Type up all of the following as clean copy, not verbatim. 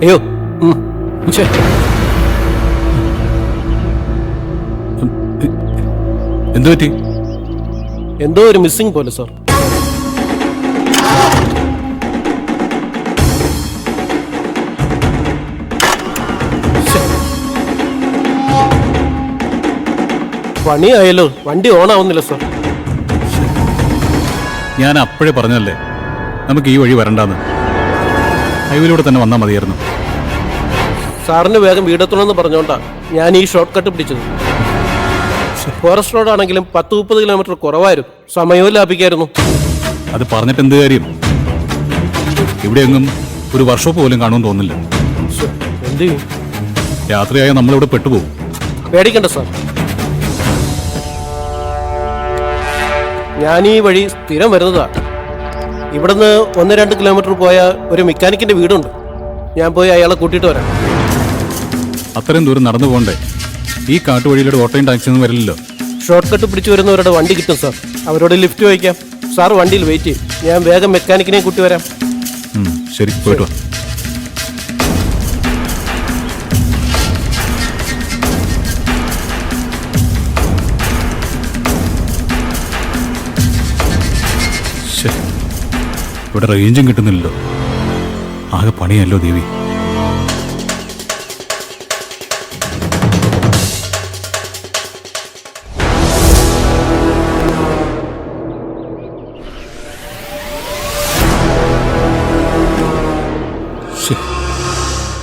അയ്യോ എന്തു പറ്റി? എന്തോ ഒരു മിസ്സിംഗ് പോലെ സാർ. പണിയായല്ലോ, വണ്ടി ഓൺ ആവുന്നില്ല സാർ. ഞാൻ അപ്പോഴേ പറഞ്ഞല്ലേ നമുക്ക് ഈ വഴി വരണ്ടാന്ന്. ഹൈവേയിലൂടെ തന്നെ വന്നാൽ മതിയായിരുന്നു. സാറിന് വേഗം വീടെത്തണമെന്ന് പറഞ്ഞോണ്ടാ ഞാൻ ഈ ഷോർട്ട് കട്ട് പിടിച്ചത്. ഫോറസ്റ്റ് റോഡാണെങ്കിലും 10-30 കിലോമീറ്റർ കുറവായിരുന്നു, സമയവും ലാഭിക്കായിരുന്നു. അത് പറഞ്ഞിട്ട് എന്ത് കാര്യം? ഇവിടെയെങ്ങും ഒരു വർക്ക്ഷോപ്പ് പോലും കാണുമെന്ന് തോന്നില്ല. എന്ത് ചെയ്യും? രാത്രിയായ നമ്മളിവിടെ പെട്ടുപോകും. പേടിക്കണ്ട സാർ, ഞാൻ ഈ വഴി സ്ഥിരം വരുന്നതാ. ഇവിടുന്ന് 1-2 കിലോമീറ്റർ പോയ ഒരു മെക്കാനിക്കിന്റെ വീടുണ്ട്. ഞാൻ പോയി അയാളെ കൂട്ടിയിട്ട് വരാം. അത്രയും ദൂരം നടന്നു പോകണ്ടേ? ഈ കാട്ടുവഴിയിലൂടെ ഓട്ടോയും ടാക്സിയൊന്നും വരില്ലല്ലോ. ഷോർട്ട് കട്ട് പിടിച്ചു വരുന്നവരുടെ വണ്ടി കിട്ടും സാർ. അവരോട് ലിഫ്റ്റ് വയ്ക്കാം. സാർ വണ്ടിയിൽ വെയിറ്റ് ചെയ്യും, ഞാൻ വേഗം മെക്കാനിക്കിനെ കൂട്ടി വരാം. ശരി, പോയിട്ട് വാ. ഇവിടെ റേഞ്ചും കിട്ടുന്നില്ലല്ലോ. ആകെ പണിയല്ലോ ദേവി.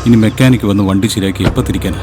ഇനി മെക്കാനിക്ക് വന്ന് വണ്ടി ശരിയാക്കി എപ്പോൾ തിരിക്കാനാ?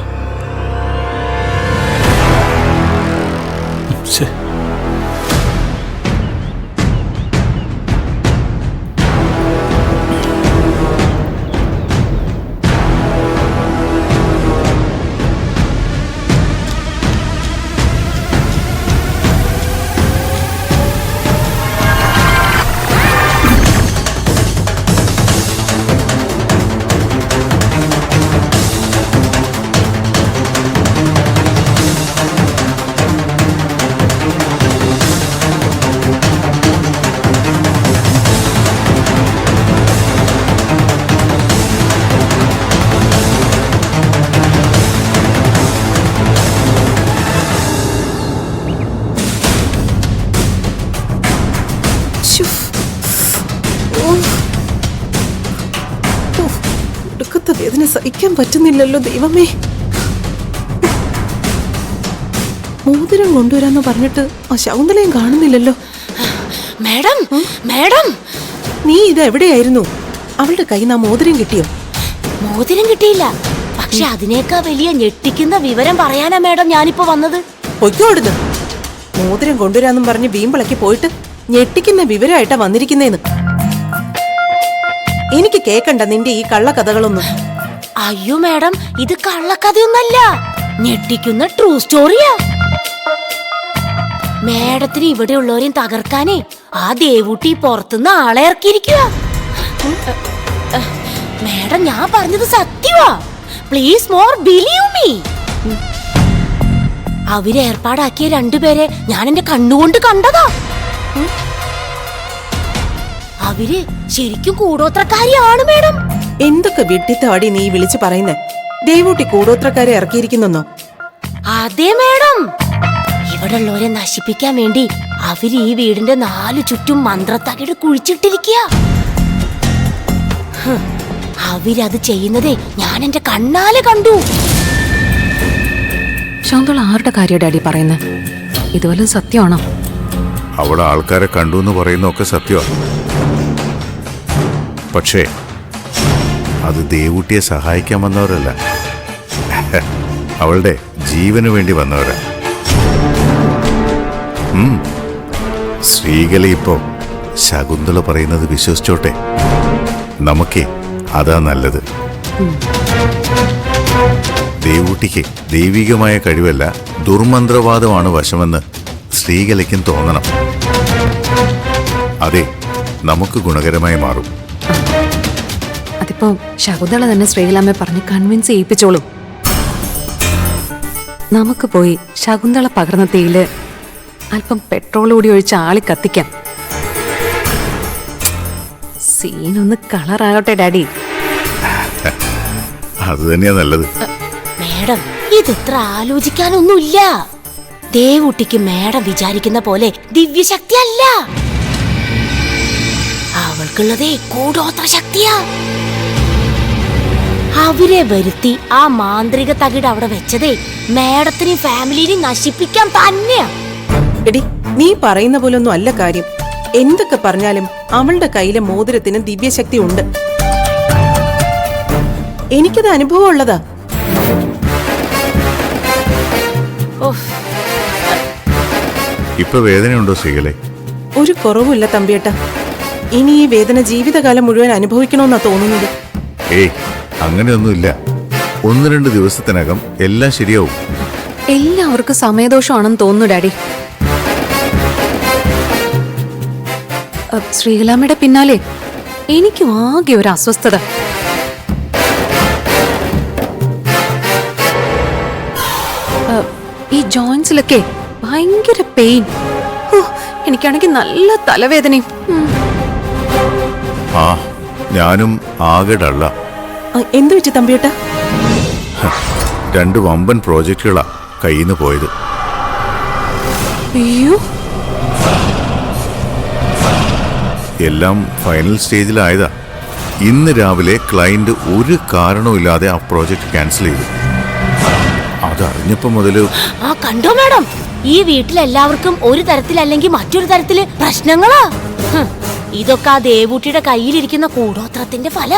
വേദന സഹിക്കാൻ പറ്റുന്നില്ലല്ലോ ദൈവമേ. മോതിരം കൊണ്ടുവരാന്ന് പറഞ്ഞിട്ട് ആ ശകുന്തളയും കാണുന്നില്ലല്ലോ. മാഡം, മാഡം, നീ ഇത് എവിടെയായിരുന്നു? അവളുടെ കയ്യിൽ നിന്ന് ആ മോതിരം കിട്ടിയോ? മോതിരം കിട്ടിയില്ല, പക്ഷെ അതിനേക്കാൾ വലിയ ഞെട്ടിക്കുന്ന വിവരം പറയാനാ മാഡം ഞാനിപ്പോ വന്നത്. പൊയ്ക്കോടുന്നു. മോതിരം കൊണ്ടുവരാന്നും പറഞ്ഞ് വീമ്പിളക്കി പോയിട്ട് ഞെട്ടിക്കുന്ന വിവരമായിട്ടാ വന്നിരിക്കുന്നേന്ന്. എനിക്ക് കേക്കണ്ട നിന്റെ ഈ കള്ളക്കഥകളൊന്നും. അയ്യോ മാഡം, ഇത് കള്ളക്കഥയൊന്നല്ല, ഞെട്ടിക്കുന്ന ട്രൂ സ്റ്റോറിയാ. മാഡത്തിന് ഇവിടെ ഉള്ളവരെയും തകർക്കാനേ ആ ദേവൂട്ടി പുറത്തുനിന്ന് ആളെ ഇറക്കിയിരിക്കുക. മാഡം, ഞാൻ പറഞ്ഞത് സത്യമാ. Please more believe me. അവരേർപ്പാടാക്കിയ 2 പേരെ ഞാൻ എന്റെ കണ്ണുകൊണ്ട് കണ്ടതാ. അവര് ശരിക്കും കൂടോത്രക്കാരിയാണ് മാഡം. എന്തൊക്കെ വിഡ്ഢിത്തവാടി നീ വിളിച്ചു പറയുന്നേ? ദേവൂട്ടി കൂടോത്രക്കാരെ ഇറക്കിയിരിക്കുന്നോ? അതെ മാഡം, ഇവിടെ ഉള്ളവരെ നശിപ്പിക്കാൻ വേണ്ടി അവര് ഈ വീടിന്റെ 4 ചുറ്റും മന്ത്രത്തകിട് കുഴിച്ചിട്ടിരിക്കുക. അവരത് ചെയ്യുന്നതേ ഞാൻ എന്റെ കണ്ണാലെ കണ്ടു. ശാന്തള ആരുടെ കാര്യം ഡാഡി പറയുന്നത്? ഇതുപോലെ സത്യമാണോ? അവിടെ ആൾക്കാരെ കണ്ടു എന്ന് പറയുന്നൊക്കെ സത്യമാണ്. പക്ഷേ അത് ദേവൂട്ടിയെ സഹായിക്കാൻ വന്നവരല്ല. അവളുടെ ജീവന് വേണ്ടി വന്നവരാ. ശ്രീകല ഇപ്പോ ശകുന്തള പറയുന്നത് വിശ്വസിച്ചോട്ടെ. നമുക്കേ അതാ നല്ലത്. ദേവൂട്ടിക്ക് ദൈവികമായ കഴിവല്ല, ദുർമന്ത്രവാദമാണ് വശമെന്ന് ശ്രീകലയ്ക്കും തോന്നണം. അതെ, നമുക്ക് ഗുണകരമായി മാറും. അതിപ്പോ ശകുന്തള തന്നെ ശ്രീകലാമ്മയെ പറഞ്ഞ് കൺവിൻസ് ചെയ്യിപ്പിച്ചോളും. നമുക്ക് പോയി ശകുന്തള പകർന്ന തീയില് അല്പം പെട്രോൾ കൂടി ഒഴിച്ച് ആളി കത്തിക്കാം. സീനൊന്ന് കളറാകട്ടെ ഡാഡി. അത് തന്നെയാ നല്ലത്. മേഡം, ഇതിത്ര ആലോചിക്കാനൊന്നുമില്ല. ദേവുട്ടിക്ക് മേഡം വിചാരിക്കുന്ന പോലെ ദിവ്യശക്തി അല്ല, അവൾക്കുള്ളതേ കൂടോത്ര ശക്തിയാ. അവരെ വരുത്തി ആ മാന്ത്രിക തകിട് അവിടെ വെച്ചതേ മേഡത്തിനെയും ഫാമിലിനെയും നശിപ്പിക്കാൻ തന്നെയാ. എടി, നീ പറയുന്ന പോലൊന്നും അല്ല കാര്യം. എന്തൊക്കെ പറഞ്ഞാലും അവളുടെ കയ്യിലെ മോതിരത്തിന് ദിവ്യശക്തി ഉണ്ട്. എനിക്കത് അനുഭവം ഉള്ളതാ. ഇപ്പൊ വേദനയുണ്ടോ ശ്രീകലേ? ഒരു കുറവുമില്ല തമ്പിയേട്ട. ഇനി ഈ വേദന ജീവിതകാലം മുഴുവൻ അനുഭവിക്കണമെന്നാ തോന്നുന്നത്. ഏയ്, അങ്ങനെയൊന്നുമില്ല. 1-2 ദിവസത്തിനകം എല്ലാം ശരിയാവും. എല്ലാവർക്കും സമയദോഷമാണെന്ന് തോന്നുന്നു ഡാഡി. ശ്രീകലാമ്മയുടെ പിന്നാലെ എനിക്കും ആകെ ഒരു അസ്വസ്ഥത. ഈ ജോയിന്റ്സിലൊക്കെ ഭയങ്കര പെയിൻ. എനിക്കാണെങ്കിൽ നല്ല തലവേദനയും. ആ, ഞാനും ആകെ ഡള്ള. എന്തു വെച്ച് തമ്പിയേട്ട? 2 വമ്പൻ പ്രോജക്റ്റുകളാ കയ്യിന്ന് പോയത്. അയ്യോ, എല്ലാം ഫൈനൽ സ്റ്റേജിലായതാ. ഇന്ന് രാവിലെ ക്ലയന്റ് ഒരു കാരണവുമില്ലാതെ ആ പ്രോജക്റ്റ് ക്യാൻസൽ ചെയ്തു. അതറിഞ്ഞപ്പോ മുതല് കണ്ടോ മേഡം, ഈ വീട്ടിലെല്ലാവർക്കും ഒരു തരത്തിലല്ലെങ്കിൽ മറ്റൊരു തരത്തില് പ്രശ്നങ്ങളാ. ഇതൊക്കെ ആ ദേവൂട്ടിയുടെ കയ്യിലിരിക്കുന്ന കൂടോത്രത്തിന്റെ ഫല.